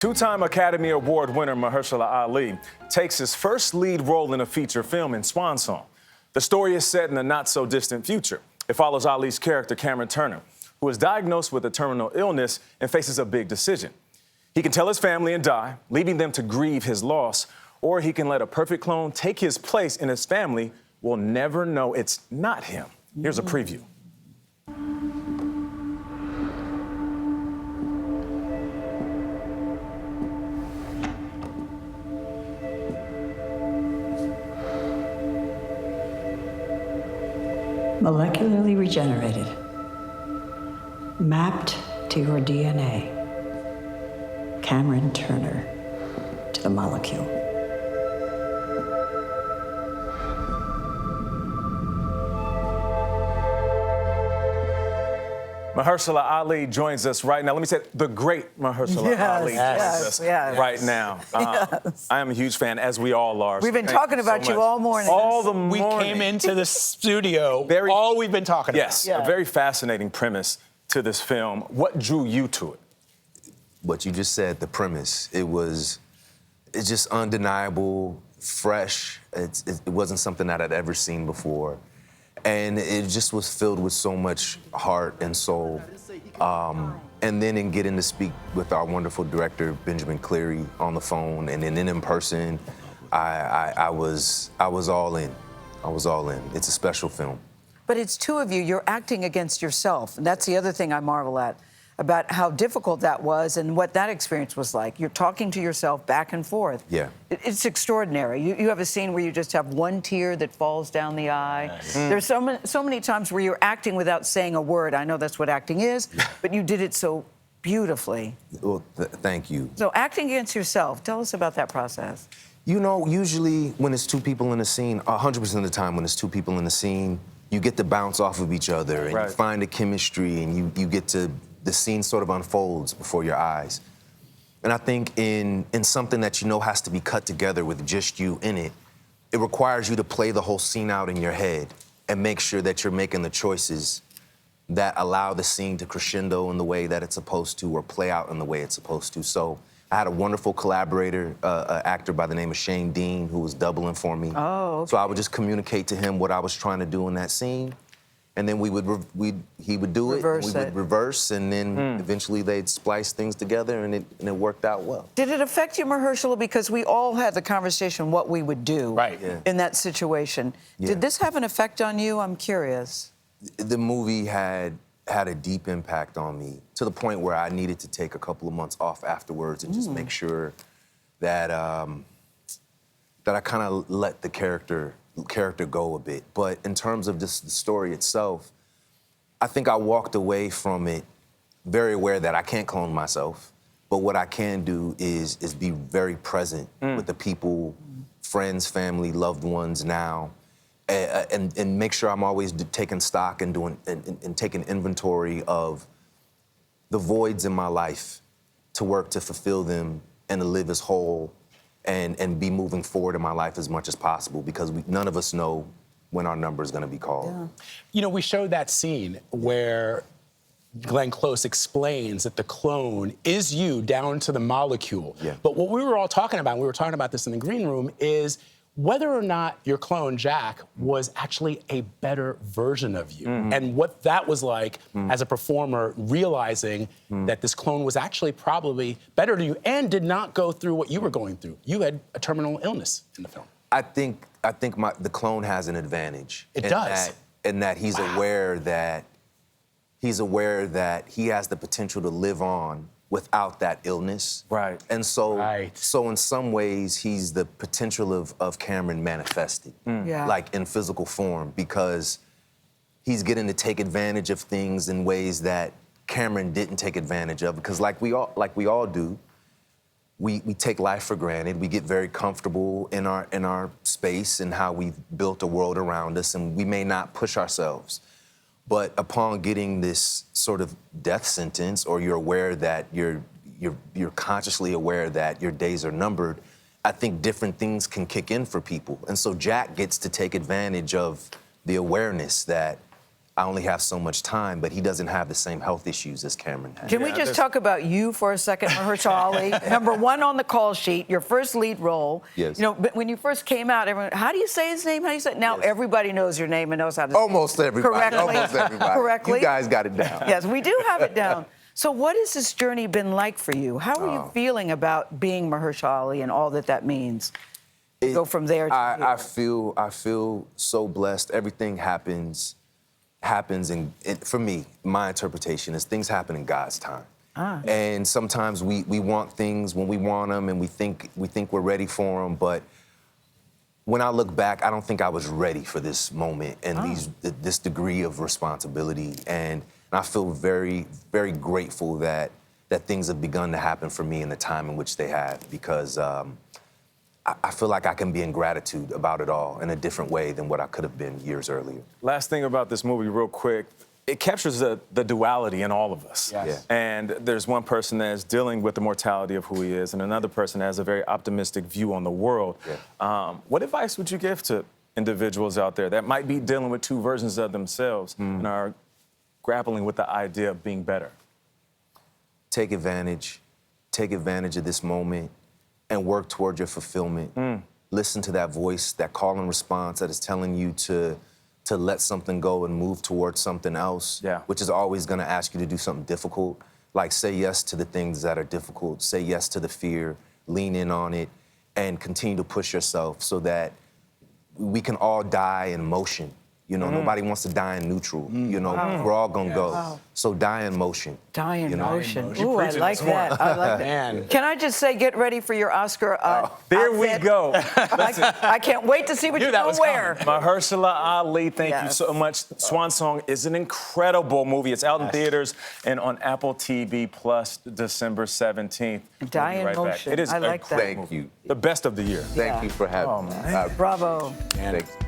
Two-time Academy Award winner Mahershala Ali takes his first lead role in a feature film in Swan Song. The story is set in a not-so-distant future. It follows Ali's character, Cameron Turner, who is diagnosed with a terminal illness and faces a big decision. He can tell his family and die, leaving them to grieve his loss, or he can let a perfect clone take his place and his family will never know it's not him. Here's a preview. Molecularly regenerated, mapped to your DNA. Cameron Turner to the molecule. Mahershala Ali joins us right now. Let me say, the great Mahershala Ali joins us right now. I am a huge fan, as we all are. We've been talking about you all morning. All the morning. We came into the studio, all we've been talking about. Yes, a very fascinating premise to this film. What drew you to it? What you just said, the premise. It's just undeniable, fresh. It wasn't something that I'd ever seen before. And it just was filled with so much heart and soul. And then in getting to speak with our wonderful director, Benjamin Cleary, on the phone, and then in person, I was all in. I was all in. It's a special film. But it's two of you. You're acting against yourself. And that's the other thing I marvel at, about how difficult that was and what that experience was like. You're talking to yourself back and forth. Yeah. It's extraordinary. You have a scene where you just have one tear that falls down the eye. Nice. There's so many times where you're acting without saying a word. I know that's what acting is, but you did it so beautifully. Well, thank you. So acting against yourself, tell us about that process. You know, usually when it's two people in a scene, 100% of the time when it's two people in a scene, you get to bounce off of each other and you find a chemistry and you get to, the scene sort of unfolds before your eyes. And I think in something that you know has to be cut together with just you in it, it requires you to play the whole scene out in your head and make sure that you're making the choices that allow the scene to crescendo in the way that it's supposed to or play out in the way it's supposed to. So I had a wonderful collaborator, an actor by the name of Shane Dean, who was doubling for me. Oh, okay. So I would just communicate to him what I was trying to do in that scene. And then he would do it, and we would reverse, and then eventually they'd splice things together, and it worked out well. Did it affect you, Mahershala? Because we all had the conversation what we would do in that situation. Yeah. Did this have an effect on you? I'm curious. The movie had a deep impact on me, to the point where I needed to take a couple of months off afterwards and just make sure that that I kind of let the character go a bit. But in terms of just the story itself, I think I walked away from it very aware that I can't clone myself, but what I can do is be very present with the people, friends, family, loved ones now, and make sure I'm always taking stock and taking inventory of the voids in my life, to work to fulfill them and to live as whole and be moving forward in my life as much as possible, because none of us know when our number is going to be called. Yeah. You know, we showed that scene where Glenn Close explains that the clone is you down to the molecule. Yeah. But what we were all talking about, we were talking about this in the green room, is whether or not your clone, Jack, was actually a better version of you. And what that was like as a performer, realizing that this clone was actually probably better to you and did not go through what you were going through. You had a terminal illness in the film. I think the clone has an advantage. It does. In that he's aware that he has the potential to live on without that illness. Right. And so, so in some ways, he's the potential of Cameron manifested, like in physical form, because he's getting to take advantage of things in ways that Cameron didn't take advantage of. Because like we all do, we take life for granted. We get very comfortable in our space and how we've built a world around us, and we may not push ourselves. But upon getting this sort of death sentence, or you're aware that you're consciously aware that your days are numbered, I think different things can kick in for people. And so Jack gets to take advantage of the awareness that I only have so much time, but he doesn't have the same health issues as Cameron has. Can we just talk about you for a second, Mahershala Ali? Number one on the call sheet, your first lead role. Yes. You know, but when you first came out, everyone, how do you say his name? How do you say it? Now Yes. everybody knows your name and knows how to say it. Almost everybody. Correctly. Almost everybody. Correctly. You guys got it down. Yes, we do have it down. So what has this journey been like for you? How are you feeling about being Mahershala Ali and all that that means? Go from there to I feel so blessed. Everything happens, and for me, my interpretation is things happen in God's time. And sometimes we want things when we want them, and we think we're ready for them. But when I look back, I don't think I was ready for this moment and this degree of responsibility. And I feel very, very grateful that things have begun to happen for me in the time in which they have, because I feel like I can be in gratitude about it all in a different way than what I could have been years earlier. Last thing about this movie, real quick, it captures the duality in all of us. Yes. Yeah. And there's one person that is dealing with the mortality of who he is, and another person that has a very optimistic view on the world. Yeah. What advice would you give to individuals out there that might be dealing with two versions of themselves and are grappling with the idea of being better? Take advantage of this moment and work toward your fulfillment. Listen to that voice, that call and response that is telling you to let something go and move towards something else, which is always gonna ask you to do something difficult. Like, say yes to the things that are difficult, say yes to the fear, lean in on it, and continue to push yourself so that we can all die in motion. You know, nobody wants to die in neutral. You know, we're all gonna go. So die in motion. Die in you know? motion. You Ooh, I preaching like this morning. that. I like that. Man. Can I just say, get ready for your Oscar There we outfit. go. I can't wait to see what you're that going was to wear. Mahershala Ali, thank you Yes. so much. Swan Song is an incredible movie. It's out in theaters and on Apple TV Plus December 17th. Die We'll be in right back. motion. It is I a like that. great Thank movie. you. The best of the year. Thank you for having me. Bravo. Thanks.